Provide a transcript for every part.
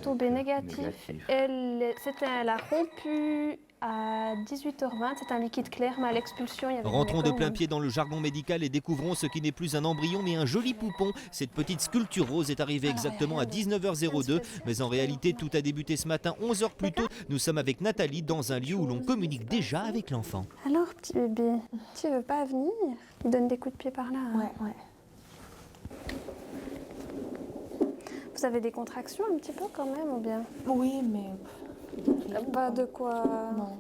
test OB négatif. Elle a rompu à 18h20, c'est un liquide clair, mais à l'expulsion, il y avait... Rentrons de plein pied dans le jargon médical et découvrons ce qui n'est plus un embryon mais un joli poupon. Cette petite sculpture rose est arrivée exactement à 19h02, mais en réalité tout a débuté ce matin 11h plus tôt. Nous sommes avec Nathalie dans un lieu où l'on communique déjà avec l'enfant. Alors petit bébé, tu veux pas venir? Il donne des coups de pied par là. Hein. Ouais. Vous avez des contractions un petit peu quand même ou bien? Oui, mais... Pas de quoi... Non.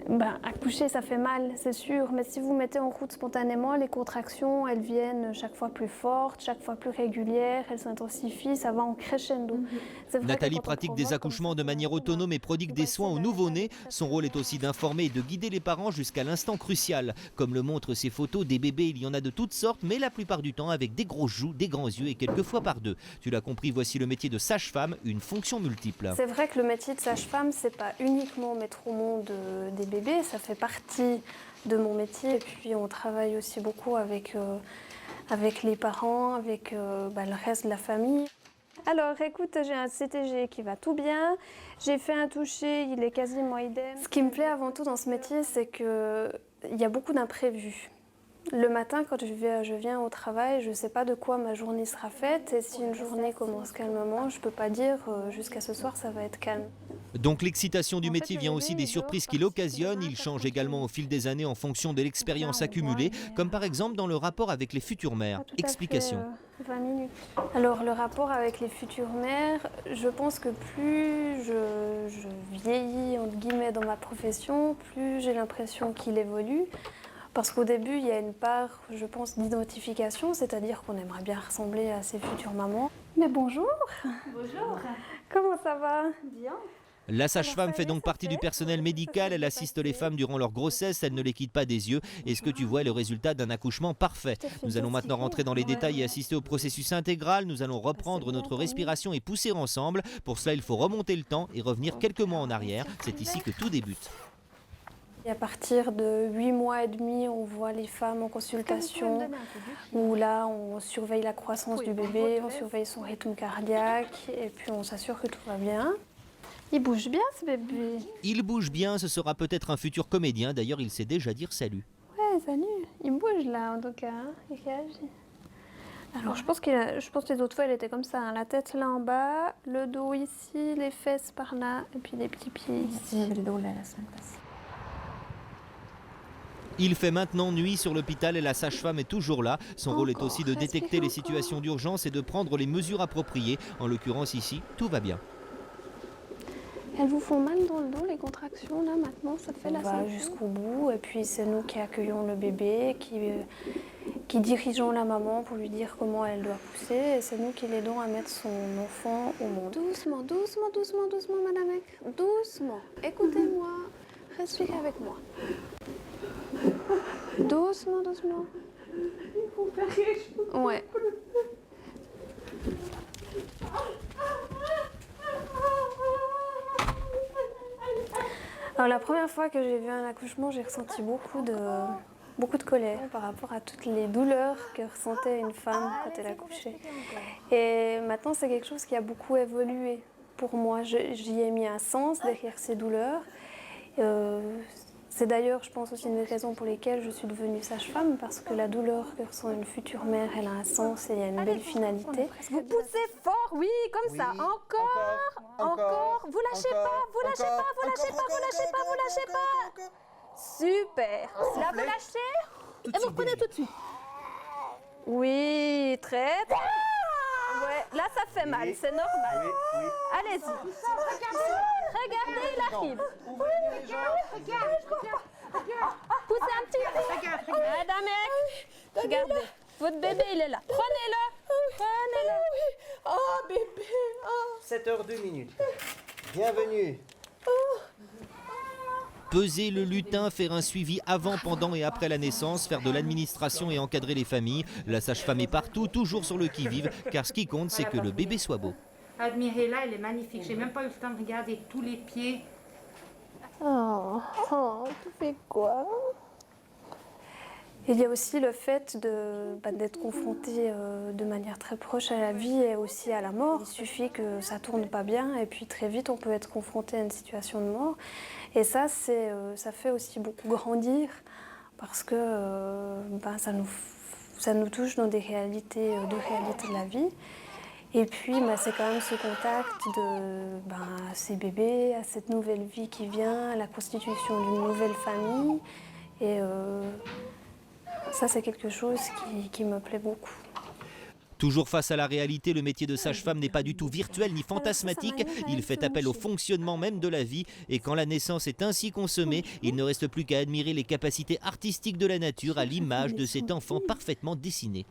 Ben, accoucher, ça fait mal, c'est sûr, mais si vous mettez en route spontanément, les contractions, elles viennent chaque fois plus fortes, chaque fois plus régulières, elles s'intensifient, ça va en crescendo. Nathalie pratique des accouchements de manière autonome et prodigue des soins aux nouveau-nés. Son rôle est aussi d'informer et de guider les parents jusqu'à l'instant crucial. Comme le montrent ces photos, des bébés, il y en a de toutes sortes, mais la plupart du temps avec des grosses joues, des grands yeux et quelques fois par deux. Tu l'as compris, voici le métier de sage-femme, une fonction multiple. C'est vrai que le métier de sage-femme, c'est pas uniquement mettre au monde des bébés, ça fait partie de mon métier. Et puis on travaille aussi beaucoup avec les parents, avec le reste de la famille. Alors écoute, j'ai un CTG qui va tout bien, j'ai fait un toucher, il est quasiment idem. Ce qui me plaît avant tout dans ce métier, c'est qu'il y a beaucoup d'imprévus. Le matin, quand je viens au travail, je ne sais pas de quoi ma journée sera faite. Et si une journée commence calmement, je ne peux pas dire jusqu'à ce soir, ça va être calme. Donc l'excitation du métier vient aussi des surprises qu'il occasionne. Il change également au fil des années en fonction de l'expérience accumulée, comme par exemple dans le rapport avec les futures mères. Explication. 20 minutes. Alors le rapport avec les futures mères, je pense que plus je vieillis entre guillemets dans ma profession, plus j'ai l'impression qu'il évolue. Parce qu'au début, il y a une part, je pense, d'identification, c'est-à-dire qu'on aimerait bien ressembler à ses futures mamans. Mais bonjour. Bonjour. Comment ça va? Bien. La sage-femme fait donc partie du personnel médical. Elle assiste les femmes durant leur grossesse. Elle ne les quitte pas des yeux. Et ce que tu vois est le résultat d'un accouchement parfait. Nous allons maintenant rentrer dans les détails et assister au processus intégral. Nous allons reprendre notre respiration et pousser ensemble. Pour cela, il faut remonter le temps et revenir quelques mois en arrière. C'est ici que tout débute. Et à partir de 8 mois et demi, on voit les femmes en consultation, où là, on surveille la croissance du bébé, on surveille son rythme cardiaque, et puis on s'assure que tout va bien. Il bouge bien, ce bébé. Il bouge bien, ce sera peut-être un futur comédien. D'ailleurs, il sait déjà dire salut. Ouais, salut. Il bouge là, en tout cas. Hein. Il réagit. Alors, je pense que les autres fois, elle était comme ça. Hein. La tête là en bas, le dos ici, les fesses par là, et puis les petits pieds ici. J'avais le dos là la semaine passée. Il fait maintenant nuit sur l'hôpital et la sage-femme est toujours là. Son rôle est aussi de détecter les situations d'urgence et de prendre les mesures appropriées. En l'occurrence ici, tout va bien. Elles vous font mal dans le dos, les contractions, là, maintenant, ça fait la syncope. On va jusqu'au bout, et puis c'est nous qui accueillons le bébé, qui dirigeons la maman pour lui dire comment elle doit pousser, et c'est nous qui l'aidons à mettre son enfant au monde. Doucement, doucement, doucement, doucement, madame Eck. Doucement. Écoutez-moi. Respirez avec moi. Doucement, doucement. Il faut faire quelque chose. Ouais. Alors la première fois que j'ai vu un accouchement, j'ai ressenti beaucoup de colère par rapport à toutes les douleurs que ressentait une femme quand elle accouchait. Et maintenant, c'est quelque chose qui a beaucoup évolué pour moi. J'y ai mis un sens derrière ces douleurs. C'est d'ailleurs, je pense, aussi une des raisons pour lesquelles je suis devenue sage-femme, parce que la douleur que ressent une future mère, elle a un sens et il y a une belle finalité. Vous poussez fort, oui, comme ça. Encore. Vous lâchez pas, vous lâchez pas, vous lâchez pas, vous lâchez pas, vous lâchez pas. Super. Là, vous lâchez et vous reprenez tout de suite. Oui, très. Ouais, là, ça fait mal, c'est normal. Allez-y. Regardez, il arrive. Poussez un petit peu. Madame Eck, regardez. Votre bébé, il est là. Prenez-le. Prenez-le. Oh, bébé. 7h02. Bienvenue. Peser le lutin, faire un suivi avant, pendant et après la naissance, faire de l'administration et encadrer les familles. La sage-femme est partout, toujours sur le qui-vive, car ce qui compte, c'est que le bébé soit beau. Admirez-la, elle est magnifique. J'ai même pas eu le temps de regarder tous les pieds. Oh, tu fais quoi? Il y a aussi le fait d'être confronté de manière très proche à la vie et aussi à la mort. Il suffit que ça tourne pas bien et puis très vite on peut être confronté à une situation de mort. Et ça, ça fait aussi beaucoup grandir parce que ça nous touche dans des réalités de la vie. Et puis c'est quand même ce contact à ces bébés, à cette nouvelle vie qui vient, à la constitution d'une nouvelle famille. Et ça, c'est quelque chose qui me plaît beaucoup. Toujours face à la réalité, le métier de sage-femme n'est pas du tout virtuel ni fantasmatique. Il fait appel au fonctionnement même de la vie. Et quand la naissance est ainsi consommée, il ne reste plus qu'à admirer les capacités artistiques de la nature à l'image de cet enfant parfaitement dessiné.